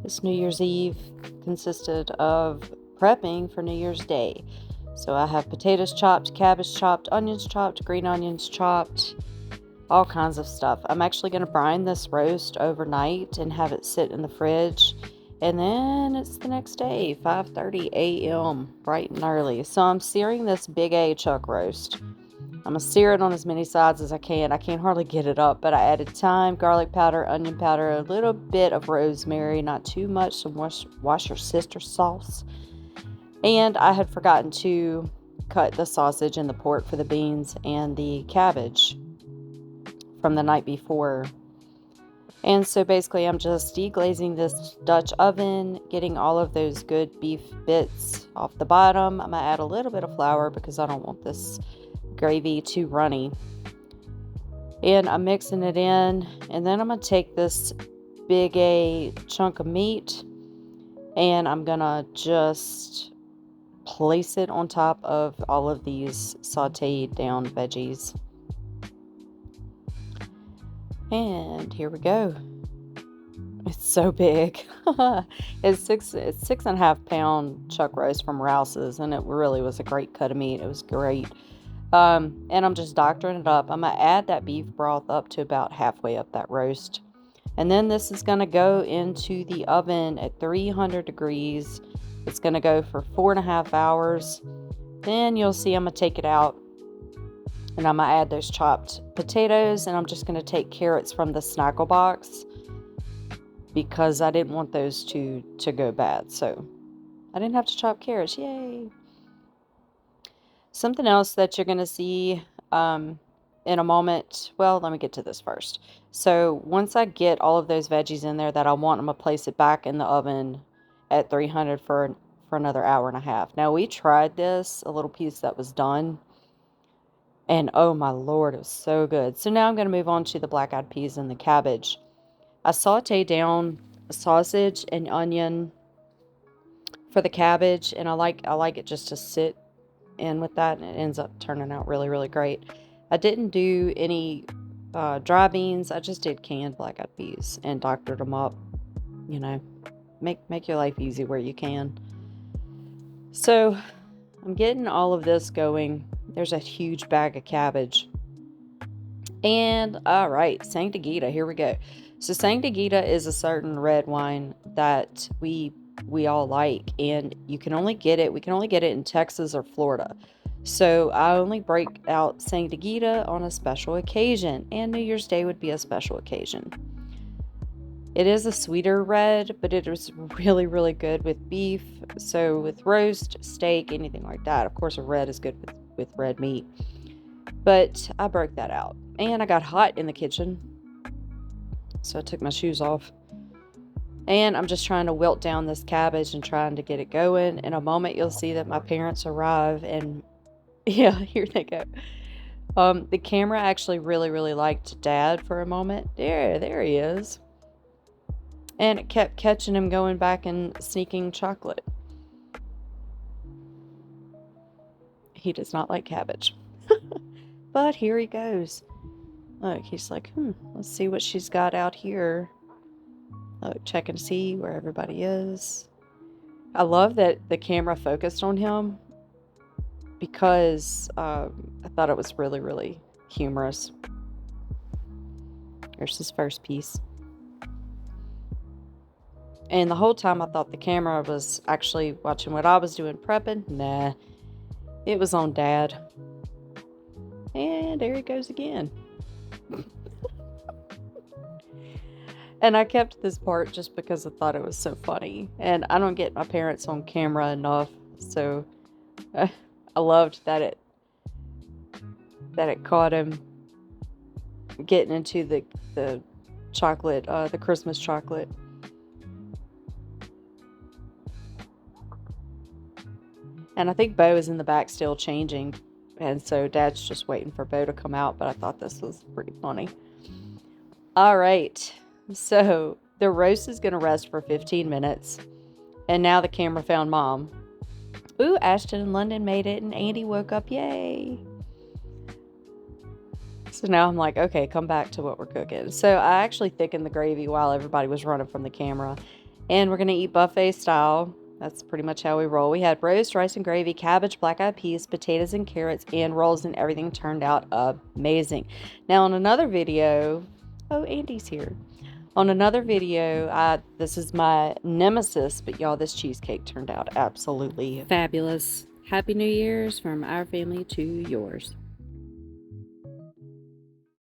This New Year's Eve consisted of prepping for New Year's Day. So I have potatoes chopped, cabbage chopped, onions chopped, green onions chopped, all kinds of stuff. I'm actually going to brine this roast overnight and have it sit in the fridge. And then it's the next day, 5:30 a.m., bright and early. So I'm searing this big A chuck roast. I'm going to sear it on as many sides as I can. I can't hardly get it up, but I added thyme, garlic powder, onion powder, a little bit of rosemary, not too much, some Worcestershire sauce. And I had forgotten to cut the sausage and the pork for the beans and the cabbage from the night before. And so basically I'm just deglazing this Dutch oven, getting all of those good beef bits off the bottom. I'm going to add a little bit of flour because I don't want this gravy too runny. And I'm mixing it in, and then I'm going to take this big A chunk of meat and I'm going to just place it on top of all of these sauteed down veggies. And here we go. It's so big. It's 6.5 pound chuck roast from Rouse's, and it really was a great cut of meat. It was great. And I'm just doctoring it up. I'm going to add that beef broth up to about halfway up that roast. And then this is going to go into the oven at 300 degrees. It's going to go for 4.5 hours. Then you'll see I'm going to take it out. And I'm going to add those chopped potatoes. And I'm just going to take carrots from the snackle box, because I didn't want those to go bad. So I didn't have to chop carrots. Yay! Something else that you're going to see in a moment. Well, let me get to this first. So once I get all of those veggies in there that I want, I'm going to place it back in the oven at 300 for another hour and a half. Now, we tried this, a little piece that was done, and oh my Lord, it was so good. So now I'm going to move on to the black-eyed peas and the cabbage. I saute down sausage and onion for the cabbage, and I like it just to sit in with that, and it ends up turning out really, really great. I didn't do any dry beans. I just did canned black-eyed peas and doctored them up. You know, make your life easy where you can. So I'm getting all of this going. There's a huge bag of cabbage. And all right, Santiaguita, here we go. So Santiaguita is a certain red wine that we all like, and we can only get it in Texas or Florida. So I only break out Santiaguita on a special occasion, and New Year's Day would be a special occasion. It is a sweeter red, but it is really, really good with beef. So with roast, steak, anything like that. Of course, a red is good with red meat. But I broke that out. And I got hot in the kitchen, so I took my shoes off. And I'm just trying to wilt down this cabbage and trying to get it going. In a moment, you'll see that my parents arrive, and yeah, here they go. The camera actually really, really liked Dad for a moment. There he is. And it kept catching him going back and sneaking chocolate. He does not like cabbage. But here he goes. Look, he's like, let's see what she's got out here. Look, checking to see where everybody is. I love that the camera focused on him, because I thought it was really, really humorous. Here's his first piece. And the whole time I thought the camera was actually watching what I was doing prepping. Nah, it was on Dad. And there he goes again. And I kept this part just because I thought it was so funny. And I don't get my parents on camera enough, so I loved that it caught him getting into the chocolate, the Christmas chocolate. And I think Bo is in the back still changing, and so Dad's just waiting for Bo to come out, but I thought this was pretty funny. All right. So the roast is going to rest for 15 minutes. And now the camera found Mom. Ooh, Ashton and London made it, and Andy woke up. Yay. So now I'm like, okay, come back to what we're cooking. So I actually thickened the gravy while everybody was running from the camera. And we're going to eat buffet style. That's pretty much how we roll. We had roast, rice and gravy, cabbage, black-eyed peas, potatoes and carrots, and rolls, and everything turned out amazing. Now, on another video, oh, Andy's here. On another video, this is my nemesis, but y'all, this cheesecake turned out absolutely fabulous. Happy New Year's from our family to yours.